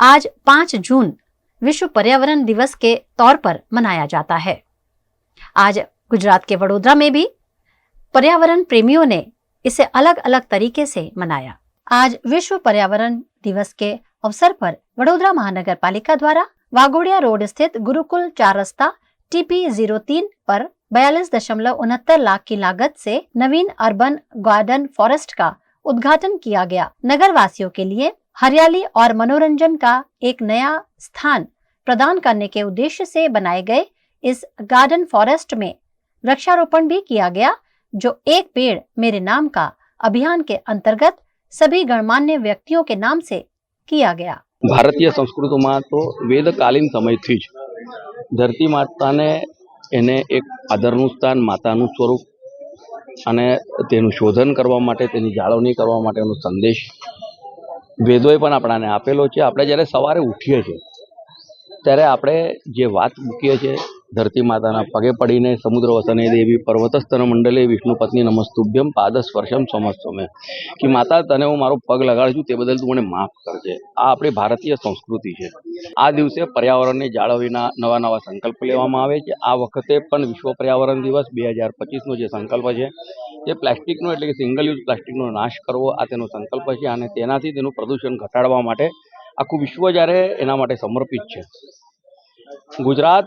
आज 5 जून विश्व पर्यावरण दिवस के तौर पर मनाया जाता है। आज गुजरात के वडोदरा में भी पर्यावरण प्रेमियों ने इसे अलग अलग तरीके से मनाया। आज विश्व पर्यावरण दिवस के अवसर पर वडोदरा महानगर पालिका द्वारा वाघोडिया रोड स्थित गुरुकुल 4 रस्ता TP03 पर 42.69 लाख की लागत से नवीन अर्बन गार्डन फॉरेस्ट का उद्घाटन किया गया। नगर वासियों के लिए हरियाली और मनोरंजन का एक नया स्थान प्रदान करने के उद्देश्य से बनाए गए इस गार्डन फॉरेस्ट में वृक्षारोपण भी किया गया, जो एक पेड़ मेरे नाम का अभियान के अंतर्गत सभी गणमान्य व्यक्तियों के नाम से किया गया। भारतीय संस्कृति में तो वेदकालीन समय थी धरती माता ने एने एक आदरनु स्थान मातानु स्वरूप अने तेनु शोधन करवा माटे तेनी जाळवणी करवा माटेनो संदेश वेदोए पण आपणाने आपेलो छे। आपणे ज्यारे सवारे उठीए छे त्यारे आपणे जे वात मूकीए छे धरती माताना पगे पड़ीने समुद्र वसने देवी पर्वतस्तन मंडले विष्णु पत्नी नमस्तुभ्यम पाद स्पर्शम समस्तमे कि माता तने हूँ मारो पग लगाड़ छूं ते बदल तू मने माफ करजे। आ आपणी भारतीय संस्कृति छे। आ दिवसे पर्यावरणने जाळवણીના नवा नवा संकल्प लेवामां आवे छे। आ वखते पण विश्व पर्यावरण दिवस 2025 नो जे संकल्प छे ते प्लास्टिकनो એટલે કે સિંગલ યુઝ પ્લાસ્ટિકનો નાશ કરવો આ તેનો સંકલ્પ છે અને તેનાથી તેનું પ્રદૂષણ ઘટાડવા માટે આખું વિશ્વ જ્યારે એના માટે સમર્પિત છે। ગુજરાત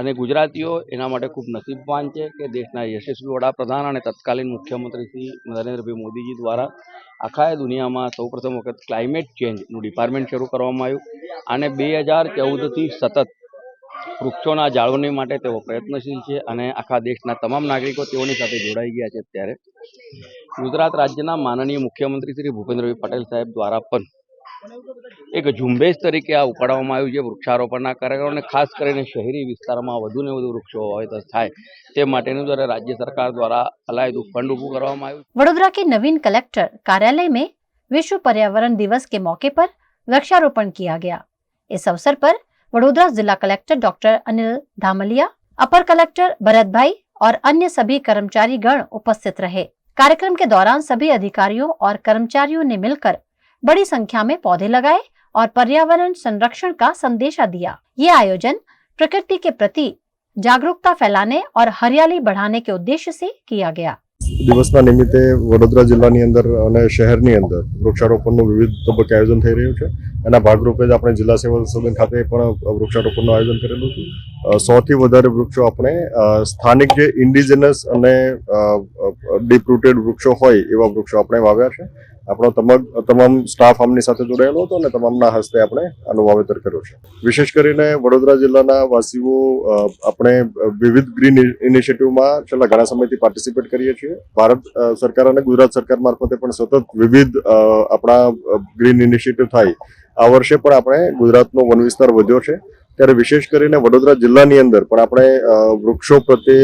અને ગુજરાતીઓ એના માટે ખૂબ નસીબવાન છે કે દેશના યશસ્વી વડાપ્રધાન અને તત્કાલીન મુખ્યમંત્રી શ્રી નરેન્દ્રભાઈ મોદીજી દ્વારા આખા દુનિયામાં સૌપ્રથમ વખત ક્લાઇમેટ ચેન્જનું ડિપાર્ટમેન્ટ શરૂ કરવામાં આવ્યું અને 2014થી સતત વૃક્ષોના જાળવણી માટે તેઓ પ્રયત્નશીલ છે અને આખા દેશના તમામ નાગરિકો તેઓની સાથે જોડાઈ ગયા છે। ત્યારે ગુજરાત રાજ્યના માનનીય મુખ્યમંત્રી શ્રી ભૂપેન્દ્રભાઈ પટેલ સાહેબ દ્વારા પણ એક ઝુંબેશ તરીકે આ ઉપાડવામાં આવ્યું છે વૃક્ષારોપણના કાર્યક્રમને ખાસ કરીને શહેરી વિસ્તારમાં વધુને વધુ વૃક્ષો વાવેતર થાય તે માટેનું દ્વારા રાજ્ય સરકાર દ્વારા અલાયદું ફંડ ઊભું કરવામાં આવ્યું। वडोदरा के नवीन कलेक्टर कार्यालय में विश्व पर्यावरण दिवस के मौके पर वृक्षारोपण किया गया। इस अवसर पर वडोदरा जिला कलेक्टर डॉक्टर अनिल धामलिया, अपर कलेक्टर भरत भाई और अन्य सभी कर्मचारी गण उपस्थित रहे। कार्यक्रम के दौरान सभी अधिकारियों और कर्मचारियों ने मिलकर बड़ी संख्या में पौधे लगाए और पर्यावरण संरक्षण का संदेशा दिया। ये आयोजन प्रकृति के प्रति जागरूकता फैलाने और हरियाली बढ़ाने के उद्देश्य से किया गया। દિવસના નિમિત્તે વડોદરા જિલ્લાની અંદર અને શહેરની અંદર વૃક્ષારોપણનું વિવિધ તબક્કે આયોજન થઈ રહ્યું છે। એના ભાગરૂપે જ આપણે જિલ્લા સેવા સદન ખાતે પણ વૃક્ષારોપણનું આયોજન કરેલું હતું। 100થી વધારે વૃક્ષો આપણે સ્થાનિક જે ઇન્ડિજિનસ અને ડીપ રૂટેડ વૃક્ષો હોય એવા વૃક્ષો આપણે વાવ્યા છે। આપણો તમામ સ્ટાફ આમની સાથે જોડાયેલો હતો અને તમામના હસ્તે આપણે આનું વાવેતર કર્યું છે। વિશેષ કરીને વડોદરા જિલ્લાના વાસીઓ આપણે વિવિધ ગ્રીન ઇનિશિયેટિવમાં છેલ્લા ઘણા સમયથી પાર્ટિસિપેટ કરીએ છીએ। ભારત સરકાર અને ગુજરાત સરકાર મારફતે પણ સતત વિવિધ આપણા ગ્રીન ઇનિશિયેટિવ થાય। આ વર્ષે પણ આપણે ગુજરાતનો વન વિસ્તાર વધ્યો છે ત્યારે વિશેષ કરીને વડોદરા જિલ્લાની અંદર પણ આપણે વૃક્ષો પ્રત્યે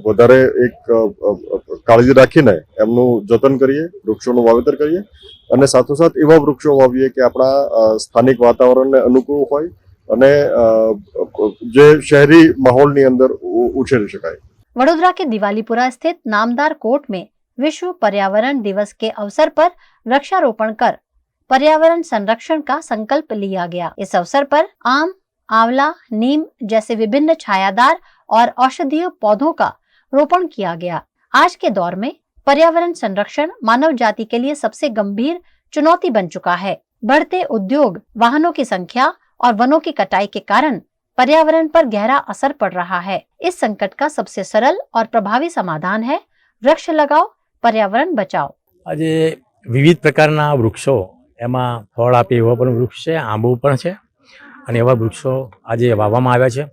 વધારે એક કાળજી રાખીને એમનું જતન કરીએ, વૃક્ષોનું વાવેતર કરીએ અને સાથોસાથ એવા વૃક્ષો વાવીએ કે આપણા સ્થાનિક વાતાવરણને અનુકૂળ હોય અને જે શહેરી માહોલની અંદર ઉછેરી શકાય। वडोदरा के दिवालीपुरा स्थित नामदार कोर्ट में विश्व पर्यावरण दिवस के अवसर पर वृक्षारोपण कर पर्यावरण संरक्षण का संकल्प लिया गया। इस अवसर पर आम, आंवला, नीम जैसे विभिन्न छायादार और औषधीय पौधों का रोपण किया गया। आज के दौर में पर्यावरण संरक्षण मानव जाति के लिए सबसे गंभीर चुनौती बन चुका है। बढ़ते उद्योग, वाहनों की संख्या और वनों की कटाई के कारण पर्यावरण पर गहरा असर पड़ रहा है। इस संकट का सबसे सरल और प्रभावी समाधान है वृक्ष लगाओ, पर्यावरण बचाओ। आज विविध प्रकारना वृक्षो एमां फळ आपे एवा पण वृक्ष छे, आंबो पण छे અને એવા વૃક્ષો આજે વાવવામાં આવ્યા છે।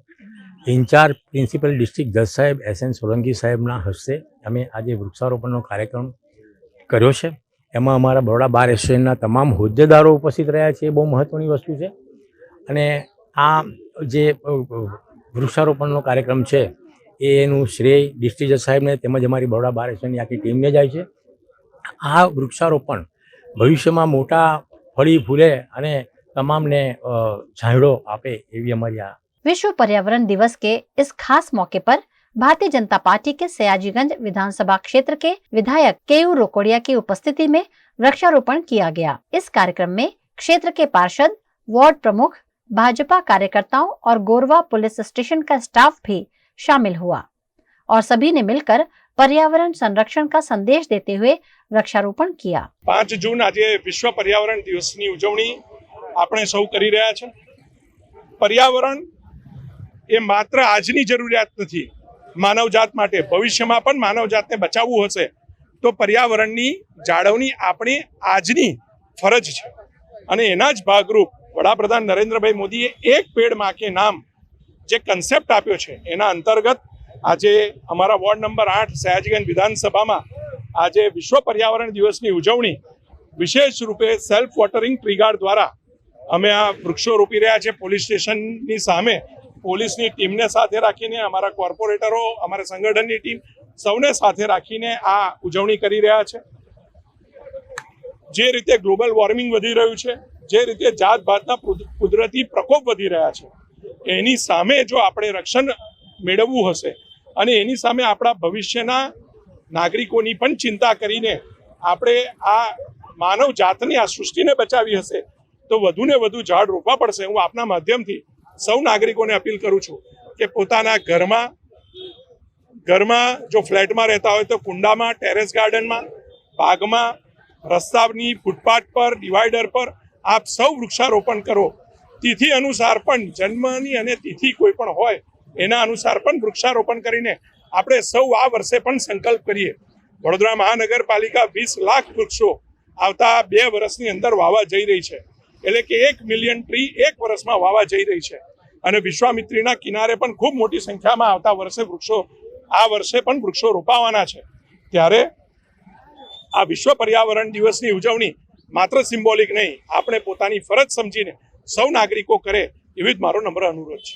ઇન્ચાર્જ પ્રિન્સિપલ ડિસ્ટ્રિક્ટ જજ સાહેબ SN સોલંકી સાહેબના હસ્તે અમે આજે વૃક્ષારોપણનો કાર્યક્રમ કર્યો છે। એમાં અમારા બરોડા બાર એસોસિએશનના તમામ હોદ્દેદારો ઉપસ્થિત રહ્યા છે। એ બહુ મહત્ત્વની વસ્તુ છે અને આ જે વૃક્ષારોપણનો કાર્યક્રમ છે એનું શ્રેય ડિસ્ટ્રિક્ટ જજ સાહેબને તેમજ અમારી બરોડા બાર એસોસિએશનની આખી ટીમને જાય છે। આ વૃક્ષારોપણ ભવિષ્યમાં મોટા ફળી ફૂલે અને तमाम ने छांयड़ो आपे एवी हमारी आ। विश्व पर्यावरण दिवस के इस खास मौके पर भारतीय जनता पार्टी के सयाजीगंज विधानसभा क्षेत्र के विधायक केयू रोकोड़िया की उपस्थिति में वृक्षारोपण किया गया। इस कार्यक्रम में क्षेत्र के पार्षद वार्ड प्रमुख, भाजपा कार्यकर्ताओं और गोरवा पुलिस स्टेशन का स्टाफ भी शामिल हुआ और सभी ने मिलकर पर्यावरण संरक्षण का संदेश देते हुए वृक्षारोपण किया। 5 जून आज विश्व पर्यावरण दिवसની ઉજવણી આપણે સૌ કરી રહ્યા છે। પર્યાવરણ એ માત્ર આજની જરૂરિયાત નથી, માનવજાત માટે ભવિષ્યમાં પણ માનવજાતને બચાવવું હશે તો પર્યાવરણની જાળવણી આપણી આજની ફરજ છે અને એના જ ભાગરૂપ વડાપ્રધાન નરેન્દ્રભાઈ મોદીએ એક પેડ માં કે નામ જે કન્સેપ્ટ આપ્યો છે એના અંતર્ગત આજે અમારા વોર્ડ નંબર 8 સયાજીગંજ વિધાનસભામાં આજે વિશ્વ પર્યાવરણ દિવસની ઉજવણી વિશેષ રૂપે સેલ્ફ વોટરિંગ ટ્રી ગાર્ડ દ્વારા અમે આ વૃક્ષો રોપી રહ્યા છે। પોલીસ સ્ટેશનની સામે પોલીસની ટીમને સાથે રાખીને અમારા કોર્પોરેટરો, અમારા સંગઠનની ટીમ સૌને સાથે રાખીને આ ઉજવણી કરી રહ્યા છે। જે રીતે ગ્લોબલ વોર્મિંગ વધી રહ્યું છે, જે રીતે જાતભાતના કુદરતી પ્રકોપ વધી રહ્યા છે, એની સામે જો આપણે રક્ષણ મેળવવું હશે અને એની સામે આપણા ભવિષ્યના નાગરિકોની પણ ચિંતા કરીને આપણે આ માનવ જાતની આ સૃષ્ટિને બચાવી હશે તો વધુને વધુ ઝાડ રોપવા પડશે। હું આપના માધ્યમથી સૌ નાગરિકોને અપીલ કરું છું કે પોતાના ઘરમાં જો ફ્લેટમાં રહેતા હોય તો કુંડામાં, ટેરેસ ગાર્ડનમાં, બાગમાં, રસ્તાની ફૂટપાથ પર, ડિવાઈડર પર આપ સૌ વૃક્ષારોપણ કરો। તિથિ અનુસાર પણ જન્મની અને તિથિ કોઈ પણ હોય એના અનુસાર પણ વૃક્ષારોપણ કરીને આપણે સૌ આ વર્ષે પણ સંકલ્પ કરીએ। વડોદરા મહાનગરપાલિકા 20 લાખ વૃક્ષો આવતા 2 વર્ષની અંદર વાવવા જઈ રહી છે, એટલે કે 1 મિલિયન ટ્રી 1 વર્ષમાં વાવવા જઈ રહી છે અને વિશ્વામિત્રીના કિનારે પણ ખૂબ મોટી સંખ્યામાં આવતા વર્ષે વૃક્ષો આ વર્ષે પણ વૃક્ષો રોપાવાના છે। ત્યારે આ વિશ્વ પર્યાવરણ દિવસની ઉજવણી માત્ર સિમ્બોલિક નહીં, આપણે પોતાની ફરજ સમજીને સૌ નાગરિકો કરે એવી જ મારો નમ્ર અનુરોધ છે।